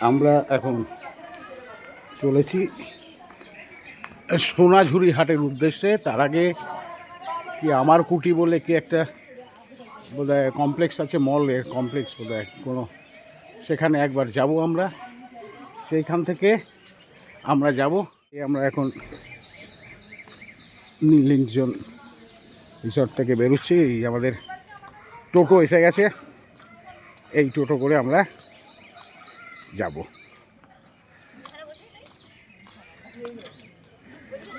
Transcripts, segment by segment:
আমরা এখন চলেছি সোনাঝুরি হাটের উদ্দেশ্যে। তার আগে কি আমার কুটি বলে কি একটা বোধহয় কমপ্লেক্স আছে, মলের কমপ্লেক্স বোধহয় কোনো, সেখানে একবার যাব আমরা। সেইখান থেকে আমরা যাব। আমরা এখন নীললিঞ্জন রিসর্ট থেকে বেরোচ্ছি। এই আমাদের টোটো এসে গেছে, এই টোটো করে আমরা যাব।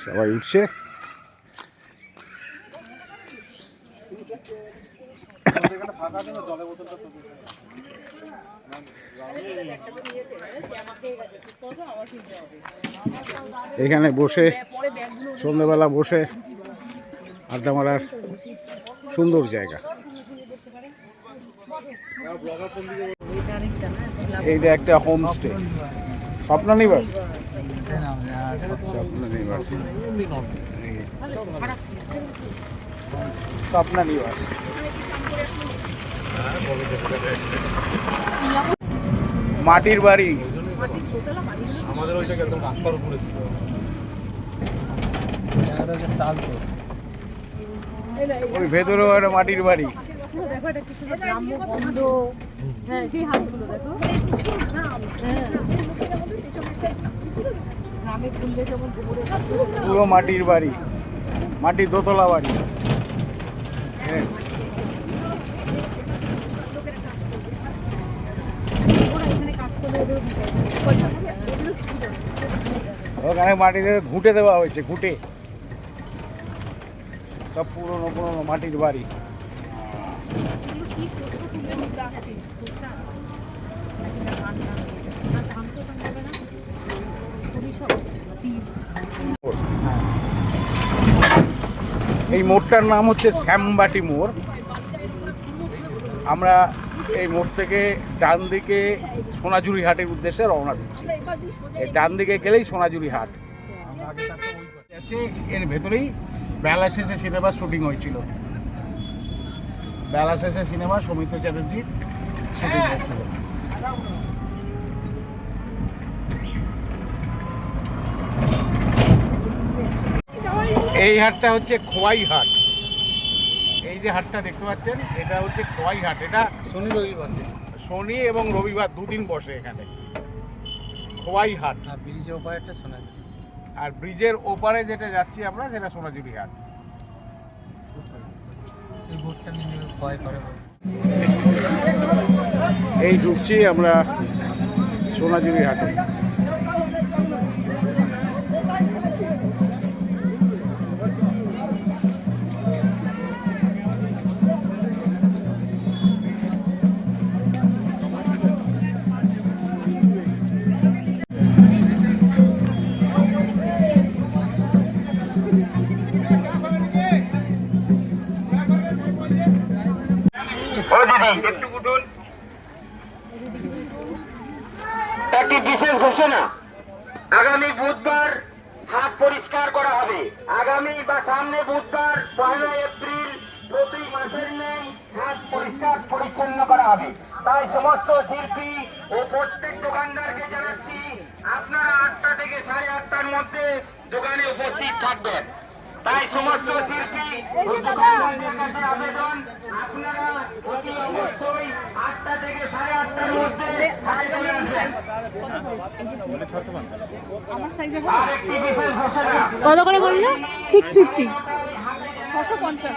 সবাই উঠছে। এখানে বসে সন্ধ্যেবেলা বসে আড্ডা মারার সুন্দর জায়গা। এইটা একটা হোমস্টে, স্বপ্ননিবাস। স্বপ্ননিবাস, স্বপ্ননিবাস। মাটির বাড়ি, আমাদের ওইটাকে একদম রাস্তার উপরে ছিল। ওই ভেতরেও একটা মাটির বাড়ি। পুরো মাটির বাড়ি, মাটির দোতলা বাড়ি। ওখানে মাটিতে ঘুঁটে দেওয়া হয়েছে, ঘুঁটে। সব পুরনো পুরনো মাটির বাড়ি। এই মোড়টার নাম হচ্ছে শ্যামবাটি মোড়। আমরা এই মোড় থেকে ডান দিকে সোনাঝুরি হাটের উদ্দেশ্যে রওনা দিচ্ছি। এই ডান দিকে গেলেই সোনাঝুরি হাট। এর ভেতরেই বেলা শেষে সিনেমার শুটিং হয়েছিল। বেলা শেষে সিনেমা সৌমিত্র চ্যাটার্জির শুটিং হচ্ছিল। এই হাটটা হচ্ছে খোয়াই হাট। এই যে হাটটা দেখতে পাচ্ছেন, এটা হচ্ছে খোয়াই হাট। এটা শনি রবি বসে, শনি এবং রবিবার দুদিন বসে এখানে খোয়াই হাট। ব্রিজের ওপারে একটা সোনাঝুরি, আর ব্রিজের ওপারে যেটা যাচ্ছি আমরা সেটা সোনাঝুরি হাট। এই বোটটা নিয়ে ভয় করে। এই ঢুকছি আমরা সোনাঝুরি হাটে। একটি বিশেষ ঘোষণা, আগামী বুধবার হাট পরিষ্কার করা হবে। আগামী বা সামনে বুধবার 1 এপ্রিল প্রতি মাসের নেই হাট পরিষ্কার পরিচ্ছন্ন করা হবে। তাই সমস্ত শিল্পী ও প্রত্যেক দোকানদারকে জানাচ্ছি, আপনারা 8টা থেকে 8:30টার মধ্যে দোকানে উপস্থিত থাকবেন। তাই সমস্ত শিল্পী ও দোকানদারদের কাছে আবেদন, আপনারা অতি অবশ্যই 8টা থেকে 8:30টার মধ্যে হাটে চলে আসবেন। কত করে বললে? 650, 650।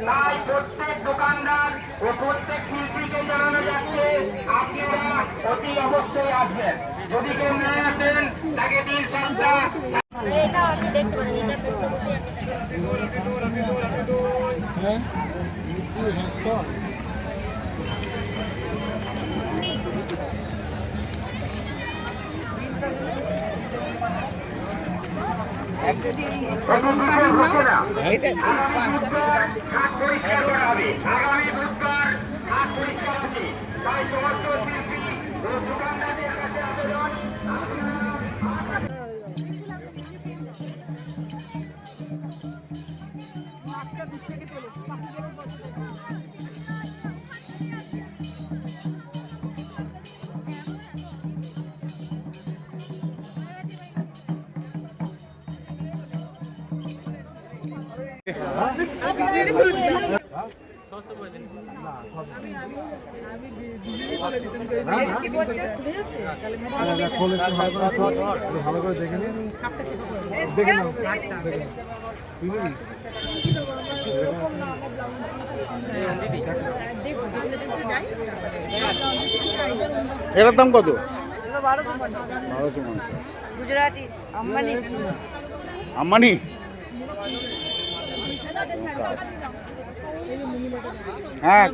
তাই প্রত্যেক দোকানদার ও প্রত্যেক শিল্পীকে জানানো যাচ্ছে, আপনারা অতি অবশ্যই আসবেন। যদি কেউ না আসেন তাকে 3 সপ্তাহ। পরিষ্কার করা হবে আগামী বুধবার। হাট পরিষ্কার হচ্ছে, তাই সমস্ত শিল্পী ও দোকানদারদের কাছে আবেদন, আপনারা ভালো করে দেখে নিন, দেখে নাও, বুঝলি? এটার দাম কত? 1250 গুজরাটি আম্বানি স্টিল। আম্বানি? হ্যাঁ,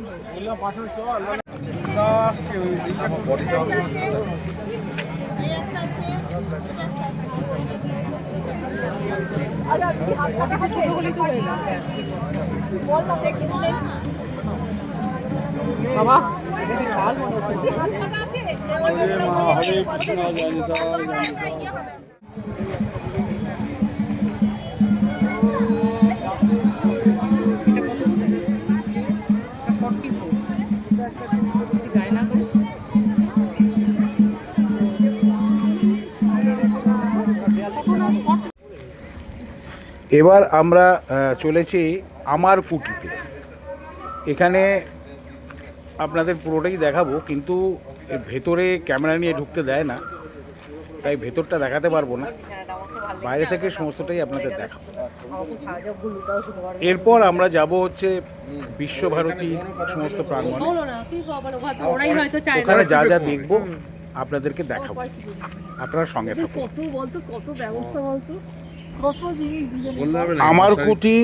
এবার আমরা চলেছি আমার কুটিতে। এখানে আপনাদের পুরোটাই দেখাবো, কিন্তু এর ভেতরে ক্যামেরা নিয়ে ঢুকতে দেয় না, তাই ভেতরটা দেখাতে পারবো না। বাইরে থেকে সমস্তটাই আপনাদের দেখাবো। এরপর আমরা যাব হচ্ছে বিশ্বভারতীর সমস্ত প্রাঙ্গণে। ওখানে যা যা দেখবো আপনাদেরকে দেখাবো, আপনারা সঙ্গে থাকুন। কত বলতো, কত ব্যবস্থা বলতো, কত জিনিস আমার কুটি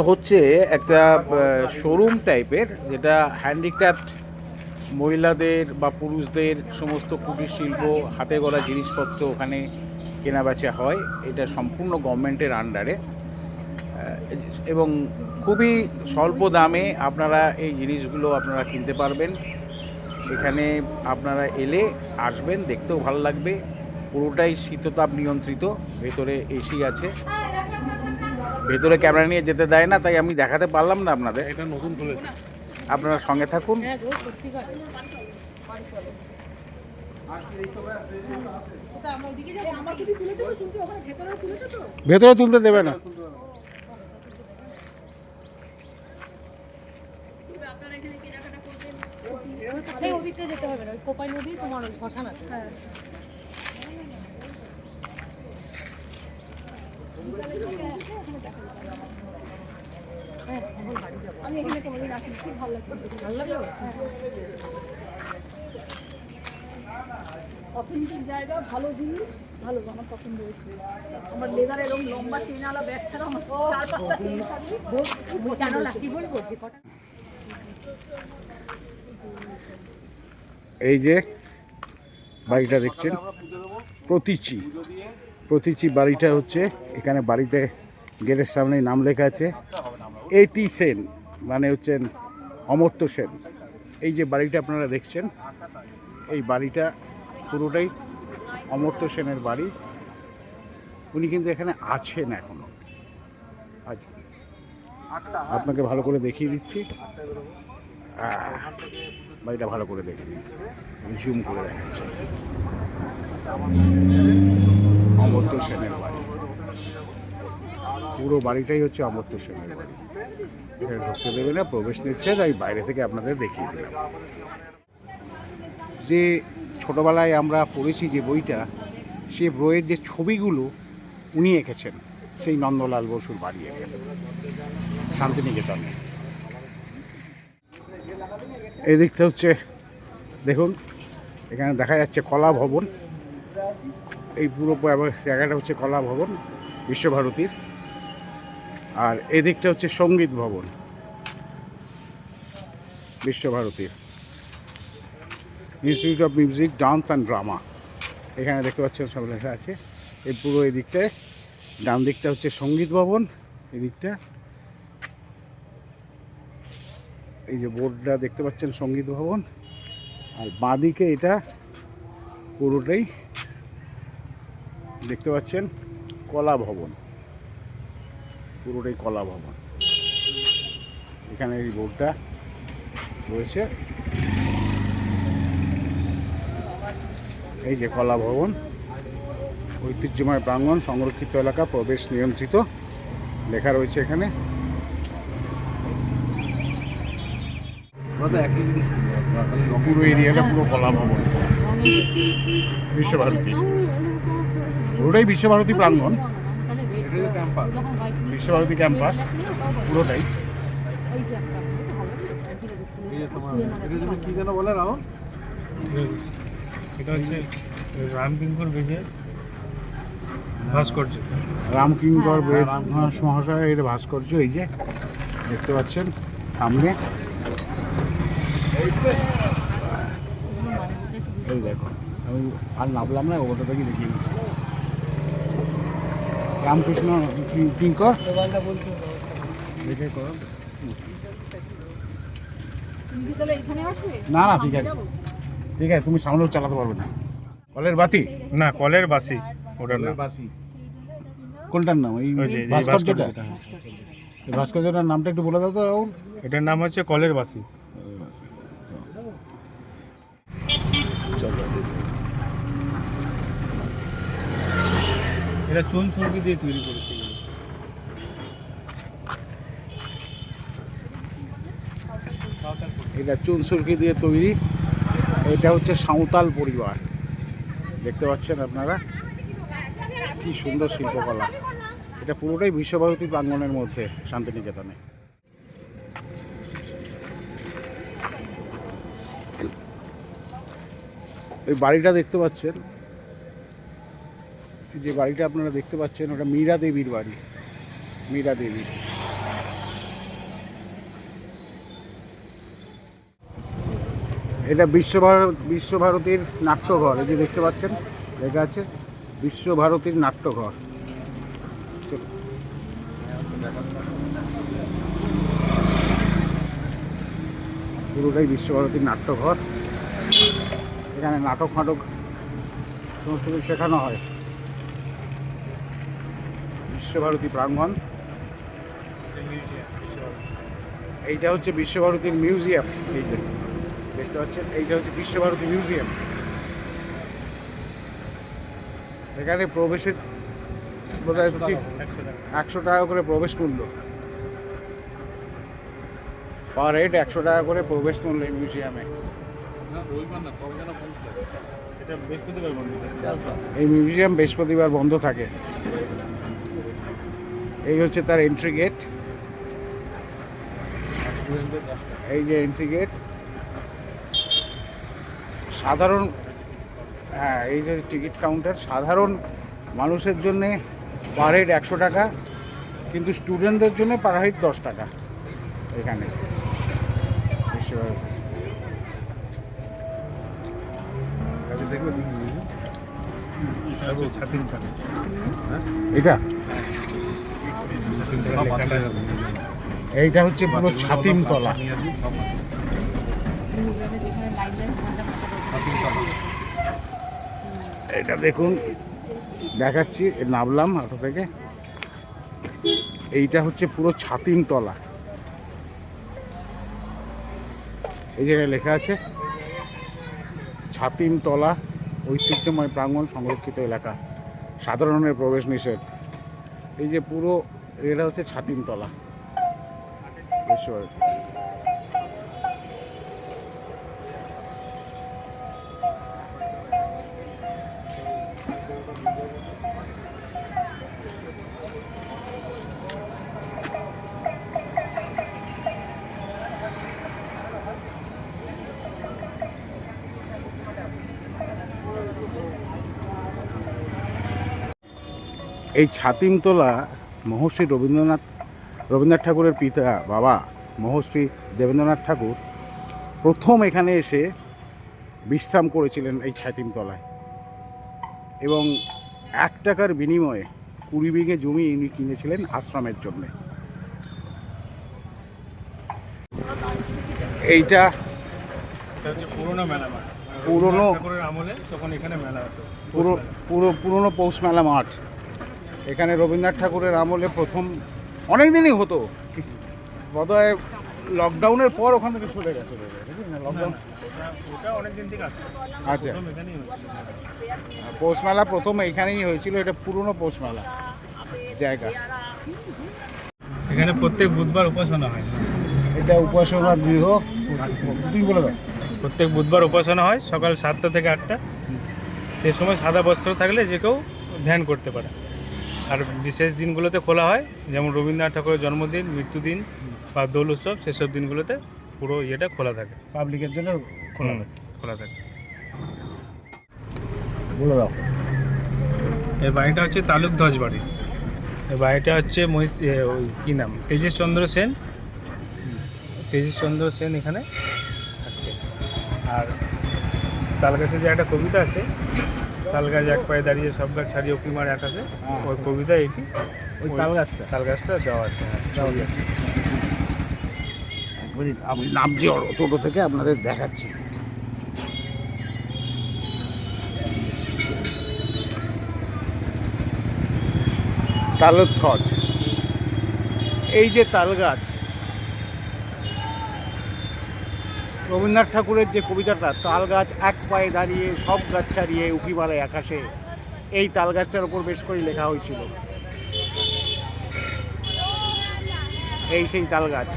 হচ্ছে একটা শোরুম টাইপের, যেটা হ্যান্ডিক্রাফট মহিলাদের বা পুরুষদের সমস্ত কুটির শিল্প, হাতে গড়া জিনিসপত্র ওখানে কেনাবেচা হয়। এটা সম্পূর্ণ গভর্নমেন্টের আন্ডারে এবং খুবই স্বল্প দামে আপনারা এই জিনিসগুলো আপনারা কিনতে পারবেন। এখানে আপনারা এলে আসবেন, দেখতেও ভালো লাগবে। পুরোটাই শীততাপ নিয়ন্ত্রিত, ভেতরে এসি আছে। ভেতরে ক্যামেরা নিয়ে যেতে দেয় না, তাই আমি দেখাতে পারলাম না আপনাদের। এটা নতুন খুলেছে, আপনারা সঙ্গে থাকুন। ভেতরে তুলতে দেবে না। যেতে হবে না, ওই কোপাই নদী তোমার ওই শ্মশান আছে। আমি এখানে কোনোদিন আসি, খুব ভালো লাগছে। ভালো লাগলো, অথেন্টিক জায়গা, ভালো জিনিস, ভালো, আমার পছন্দ হয়েছে। আমার লেদার এরকম লম্বা চেনালা ব্যাগ ছাড়া আমার 4-5টা জিনিস আছে। জানো না কি বলবো, যে কটা এই যে বাড়িটা দেখছেন, প্রতীচি বাড়িটা হচ্ছে, এখানে বাড়িতে গেটের সামনে নাম লেখা আছে এটি সেন, মানে হচ্ছেন অমর্ত্য সেন। এই যে বাড়িটা আপনারা দেখছেন, এই বাড়িটা পুরোটাই অমর্ত্য সেনের বাড়ি। উনি কিন্তু এখানে আছেন এখনো। আজ আপনাকে ভালো করে দেখিয়ে দিচ্ছি, বাড়িটা ভালো করে দেখে নিন, জুম করে দেখাচ্ছি। অমর্ত্য সেনের বাড়ি, পুরো বাড়িটাই হচ্ছে অমর্ত্য সেনের বাড়ি। এখানে ঢুকতে দেবে না, প্রবেশ নিচ্ছে, তাই বাইরে থেকে আপনাদের দেখিয়ে দিলাম। যে ছোটোবেলায় আমরা পড়েছি যে বইটা, সে বইয়ের যে ছবিগুলো উনি এঁকেছেন, সেই নন্দলাল বসুর বাড়ি এখানে শান্তিনিকেতনে। এই দিকটা হচ্ছে দেখুন, এখানে দেখা যাচ্ছে কলা ভবন। এই পুরো জায়গাটা হচ্ছে কলা ভবন বিশ্বভারতীর। আর এদিকটা হচ্ছে সঙ্গীত ভবন বিশ্বভারতীর, institute of music, dance and drama. এখানে দেখতে পাচ্ছেন সব লেখা আছে। এই পুরো এদিকটায়, ডান দিকটা হচ্ছে সঙ্গীত ভবন, এদিকটা এই যে বোর্ডটা দেখতে পাচ্ছেন সঙ্গীত ভবন। আর বাঁদিকে এটা পুরোটাই দেখতে পাচ্ছেন কলা ভবন, পুরোটাই কলা ভবন। এখানে এই বোর্ডটা রয়েছে, এই যে কলা ভবন, ঐতিহ্যময় প্রাঙ্গণ, সংরক্ষিত এলাকা, প্রবেশ নিয়ন্ত্রিত। লেখা রয়েছে এখানে। পুরো এরিয়াটা পুরো কলা ভবন, বিশ্বভারতী, পুরোটাই বিশ্বভারতী প্রাঙ্গণ, বিশ্বভারতী ক্যাম্পাস পুরোটাই। কি যেন বলে রাও, এটা হচ্ছে রামকিঙ্কর ব্রিজের ভাস্কর্য। রামকিঙ্কর মহাশয় এর ভাস্কর্য এই যে দেখতে পাচ্ছেন সামনে, এই দেখো। আমি আর নামলাম না, ওটা থেকে দেখিয়ে দিচ্ছি। রামকৃষ্ণ কিঙ্কর দেখে করো। না না ঠিক আছে, ঠিক আছে, তুমি সামনেও চালাতে পারবে না। কলের বাতি না, কলের বাসি ওটার নাম। বাসি কোনটার নাম? এই ওই যে ভাস্কর্যটা, ভাস্কর্যটা। এই ভাস্কর্যটার নামটা একটু বলে দাও তো রাহুল। এটার নাম হচ্ছে কলের বাসি। চলো এটা চুন সুরকি দিয়ে তৈরি করেছে। এটা চুনসুরকি দিয়ে তৈরি। এটা হচ্ছে সাঁওতাল পরিবার, দেখতে পাচ্ছেন আপনারা কি সুন্দর শিল্পকলা। এটা পুরোটাই বিশ্বভারতী প্রাঙ্গণের মধ্যে শান্তিনিকেতনে। এই বাড়িটা দেখতে পাচ্ছেন, যে বাড়িটা আপনারা দেখতে পাচ্ছেন ওটা মীরা দেবীর বাড়ি, মীরা দেবী। এটা বিশ্বভারতীর নাট্যঘর, এই যে দেখতে পাচ্ছেন লেখা আছে বিশ্বভারতীর নাট্যঘর। পুরোটাই বিশ্বভারতীর নাট্যঘর। এখানে নাটক ফাটক সমস্ত কিছু শেখানো হয়। বিশ্বভারতী প্রাঙ্গণ, এইটা হচ্ছে বিশ্বভারতীর মিউজিয়াম। এই যে দেখতে পাচ্ছেন এইটা হচ্ছে বিশ্বভারতী মিউজিয়াম। এখানে প্রবেশের বোধহয় 100 টাকা করে প্রবেশ মূল্য, পার হেড 100 টাকা করে প্রবেশ মূল্য এই মিউজিয়ামে। এই মিউজিয়াম বৃহস্পতিবার বন্ধ থাকে। এই হচ্ছে তার এন্ট্রি গেট, এই যে এন্ট্রি গেট। সাধারণ, হ্যাঁ এই যে টিকিট কাউন্টার, সাধারণ মানুষের জন্যে পার হেড 100 টাকা, কিন্তু স্টুডেন্টদের জন্য পার হেড 10 টাকা এখানে। এটা এইটা হচ্ছে পুরো ছাতিম তলা। এটা দেখুন দেখাচ্ছি, নামলাম অটো থেকে। এইটা হচ্ছে পুরো ছাতিম তলা, এই জায়গায় লেখা আছে ছাতিম তলা ঐতিহ্যময় প্রাঙ্গণ সংরক্ষিত এলাকা, সাধারণের প্রবেশ নিষেধ। এই যে পুরো এটা হচ্ছে ছাতিম তলা বিশ্বভারতী। এই ছাতিমতলা মহর্ষি রবীন্দ্রনাথ ঠাকুরের পিতা বাবা মহর্ষি দেবেন্দ্রনাথ ঠাকুর প্রথম এখানে এসে বিশ্রাম করেছিলেন এই ছাতিমতলায়, এবং 1 টাকার বিনিময়ে 20 বিঘে জমি ইনি কিনেছিলেন আশ্রমের জন্য। এইটা পুরোনো মেলা মাঠ, পুরোনো ঠাকুরের আমলে তখন এখানে মেলা হতো। পুরোনো পৌষ মেলা মাঠ। এখানে রবীন্দ্রনাথ ঠাকুরের আমলে প্রথম, অনেক দিনই হতো, বোধহয় লকডাউনের পর ওখান থেকে সরে গেছে লকডাউন। ওটা অনেক দিন থেকে আছে। আচ্ছা, প্রথম এখানেই হয়েছিল। পৌষ মেলা প্রথম এইখানেই হয়েছিল। এটা পুরনো পৌষ মেলা জায়গা। এখানে প্রত্যেক বুধবার উপাসনা হয়। এটা উপাসনা গৃহ, তুমি বলে দাও। প্রত্যেক বুধবার উপাসনা হয় সকাল 7টা থেকে 8টা। সে সময় সাদা বস্ত্র থাকলে যে কেউ ধ্যান করতে পারে। আর বিশেষ দিনগুলোতে খোলা হয়, যেমন রবীন্দ্রনাথ ঠাকুরের জন্মদিন, মৃত্যুদিন বা দোল উৎসব, সেসব দিনগুলোতে পুরো ইয়েটা খোলা থাকে, পাবলিকের জন্য খোলা থাকে। খোলা থাকে। বলে দাও। এই বাড়িটা হচ্ছে তালুকধ্বজ বাড়ি। এই বাড়িটা হচ্ছে ওই কী নাম, তেজেশ চন্দ্র সেন। তেজেশ চন্দ্র সেন এখানে থাকতেন। আর তালগাছে যে একটা কবিতা আছে, তালগাছ এক পায়ে দাঁড়িয়ে সব গাছ ছাড়িয়ে উঁকি মারে আকাশে, ওই কবিতা এইটি। ওই তাল গাছটা তালগাছটা দেওয়া আছে, হ্যাঁ, ছবি আছে। এক মিনিট, আমি নামছি টোটো থেকে, আপনাদের দেখাচ্ছি। তালধ্বজ, এই যে তাল গাছ, রবীন্দ্রনাথ ঠাকুরের যে কবিতাটা, তাল গাছ এক পায়ে দাঁড়িয়ে সব গাছ ছাড়িয়ে উঁকি মারে আকাশে, এই তাল গাছটার উপর বেশ করে লেখা হয়েছিল। এই সেই তাল গাছ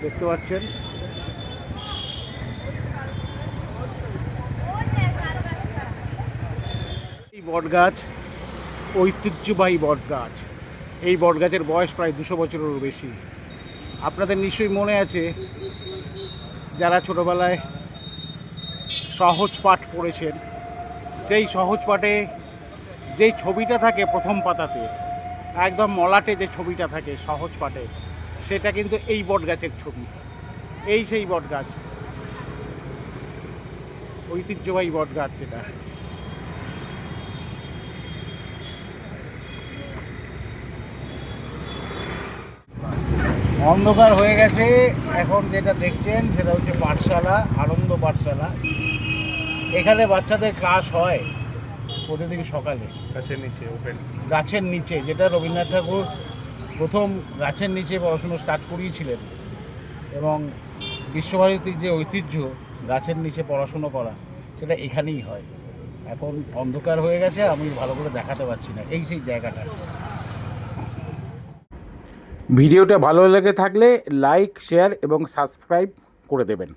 দেখতে পাচ্ছেন। এই বট গাছ ঐতিহ্যবাহী বট গাছ। এই বট গাছের বয়স প্রায় 200 বছরেরও বেশি। আপনাদের নিশ্চয়ই মনে আছে, যারা ছোটোবেলায় সহজ পাঠ পড়েছেন, সেই সহজ পাঠে যেই ছবিটা থাকে প্রথম পাতাতে, একদম মলাটে যে ছবিটা থাকে সহজ পাঠে, সেটা কিন্তু এই বট গাছের ছবি। এই সেই বট গাছ, ঐতিহ্যবাহী বট গাছ যেটা। অন্ধকার হয়ে গেছে, এখন যেটা দেখছেন সেটা হচ্ছে পাঠশালা, আনন্দ পাঠশালা। এখানে বাচ্চাদের ক্লাস হয় প্রতিদিন সকালে গাছের নিচে ওপেন। গাছের নিচে, যেটা রবীন্দ্রনাথ ঠাকুর প্রথম গাছের নিচে পড়াশুনো স্টার্ট করিয়েছিলেন। এবং বিশ্বভারতীর যে ঐতিহ্য গাছের নিচে পড়াশুনো করা, সেটা এখানেই হয়। এখন অন্ধকার হয়ে গেছে, আমি ভালো করে দেখাতে পারছি না। এই সেই জায়গাটা। ভিডিওটা ভালো লেগে থাকলে লাইক, শেয়ার এবং সাবস্ক্রাইব করে দেবেন।